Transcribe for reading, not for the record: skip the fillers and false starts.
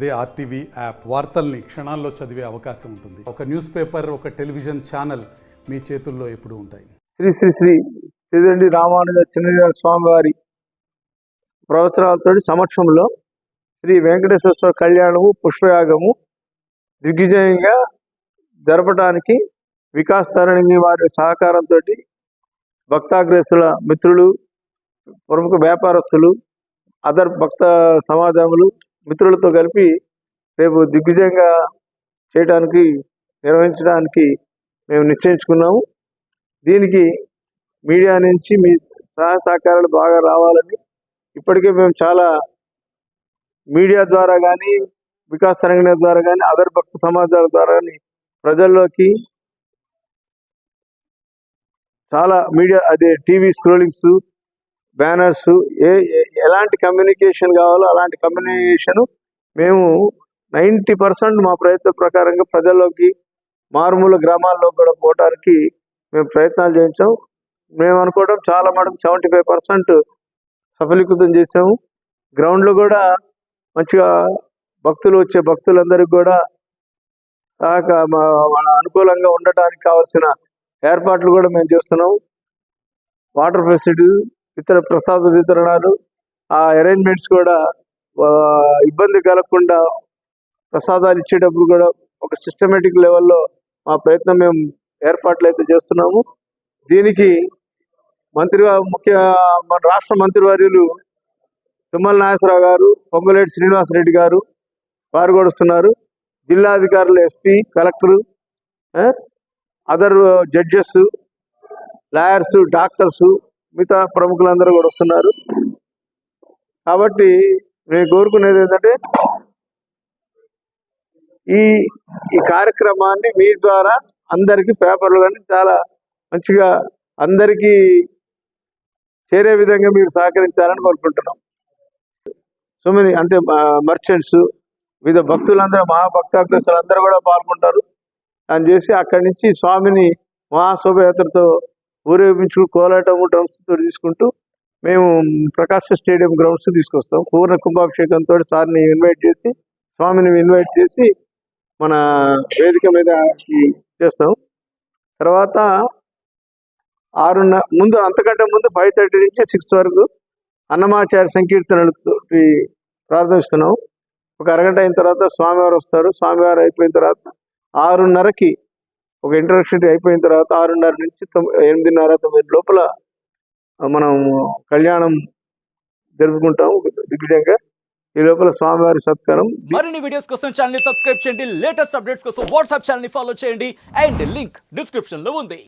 అదే RTV app వార్తల్ని క్షణాల్లో చదివే అవకాశం ఉంటుంది. ఒక న్యూస్ పేపర్, ఒక టెలివిజన్ ఛానల్ మీ చేతుల్లో ఎప్పుడూ ఉంటాయి. శ్రీ శ్రీ శ్రీ శ్రీదండి రామానుజ చిన్న స్వామివారి ప్రవచనాలతో సమక్షంలో శ్రీ వెంకటేశ్వర కళ్యాణము పుష్పయాగము దిగ్విజయంగా జరపడానికి వికాస్ తరణి వారి సహకారంతో భక్తాగ్రేసుల మిత్రులు, ప్రముఖ వ్యాపారస్తులు, అదర్ భక్త సమాజములు మిత్రులతో కలిపి రేపు దిగ్విజయంగా నిర్వహించడానికి మేము నిశ్చయించుకున్నాము. దీనికి మీడియా నుంచి మీ సహకారాలు బాగా రావాలని ఇప్పటికే మేము చాలా మీడియా ద్వారా కానీ, వికాస్ తరంగిణి ద్వారా కానీ, అదర్ భక్త సమాజాల ద్వారా కానీ ప్రజల్లోకి చాలా మీడియా అదే టీవీ స్క్రోలింగ్స్, బ్యానర్స్, ఎలాంటి కమ్యూనికేషన్ కావాలో అలాంటి కమ్యూనికేషన్ మేము 90% మా ప్రయత్న ప్రకారంగా ప్రజల్లోకి, మారుమూల గ్రామాల్లో కూడా పోవడానికి మేము ప్రయత్నాలు చేయించాము. మేము అనుకోవడం చాలా మటుకు 75% సఫలీకృతం చేసాము. గ్రౌండ్లో కూడా మంచిగా వచ్చే భక్తులందరికీ కూడా అనుకూలంగా ఉండటానికి కావాల్సిన ఏర్పాట్లు కూడా మేము చేస్తున్నాము. వాటర్ ఫెసిలిటీ, ఇతర ప్రసాద వితరణలు, ఆ అరేంజ్మెంట్స్ కూడా ఇబ్బంది కలగకుండా ప్రసాదాలు ఇచ్చేటప్పుడు కూడా ఒక సిస్టమేటిక్ లెవెల్లో మా ప్రయత్నం మేము ఏర్పాట్లు అయితే చేస్తున్నాము. దీనికి మన రాష్ట్ర మంత్రివర్యులు తుమ్మల నాగేశ్వరరావు గారు, పొంగులేటి శ్రీనివాసరెడ్డి గారు వారు కూడా వస్తున్నారు. జిల్లాధికారులు, SP, collector, other judges, lawyers, doctors, మిగతా ప్రముఖులందరూ కూడా వస్తున్నారు. కాబట్టి నేను కోరుకునేది ఏంటంటే ఈ కార్యక్రమాన్ని మీ ద్వారా అందరికీ పేపర్లు కానీ చాలా మంచిగా అందరికీ చేరే విధంగా మీరు సహకరించాలని కోరుకుంటున్నాం. సో మెనీ అంటే మర్చెంట్స్, వివిధ భక్తులందరూ, మహాభక్తాగ్రస్తులు అందరూ కూడా పాల్గొంటారు. దాన్ని చేసి అక్కడి నుంచి స్వామిని మహాశోభయాత్రతో ఊరేగించు కోలాటం డ్రమ్స్తో తీసుకుంటూ మేము ప్రకాశ స్టేడియం గ్రౌండ్స్ తీసుకొస్తాం. పూర్ణ కుంభాభిషేకంతో సార్ని ఇన్వైట్ చేసి, స్వామిని ఇన్వైట్ చేసి మన వేదిక మీద చేస్తాం. తర్వాత 6:30 ముందు, అంతకంటే ముందు 5:30 నుంచి 6 వరకు అన్నమాచార్య సంకీర్తనలతో ప్రార్థిస్తున్నాం. ఒక అరగంట అయిన తర్వాత స్వామివారు వస్తారు. స్వామివారు అయిపోయిన తర్వాత 6:30కి ఒక ఇంట్రడక్షన్ అయిపోయిన తర్వాత 6:30 నుంచి 8:30, 9 లోపల మనం కళ్యాణం జరుపుకుంటాము దిగ్విజయంగా. ఈ లోపల స్వామివారి సత్కారం. మరిన్ని వీడియోస్ కోసం ఛానల్ ని సబ్స్క్రైబ్ చేయండి. లేటెస్ట్ అప్డేట్స్ కోసం వాట్సాప్ ఛానల్ ని ఫాలో చేయండి. అండ్ లింక్ డిస్క్రిప్షన్ లో ఉంది.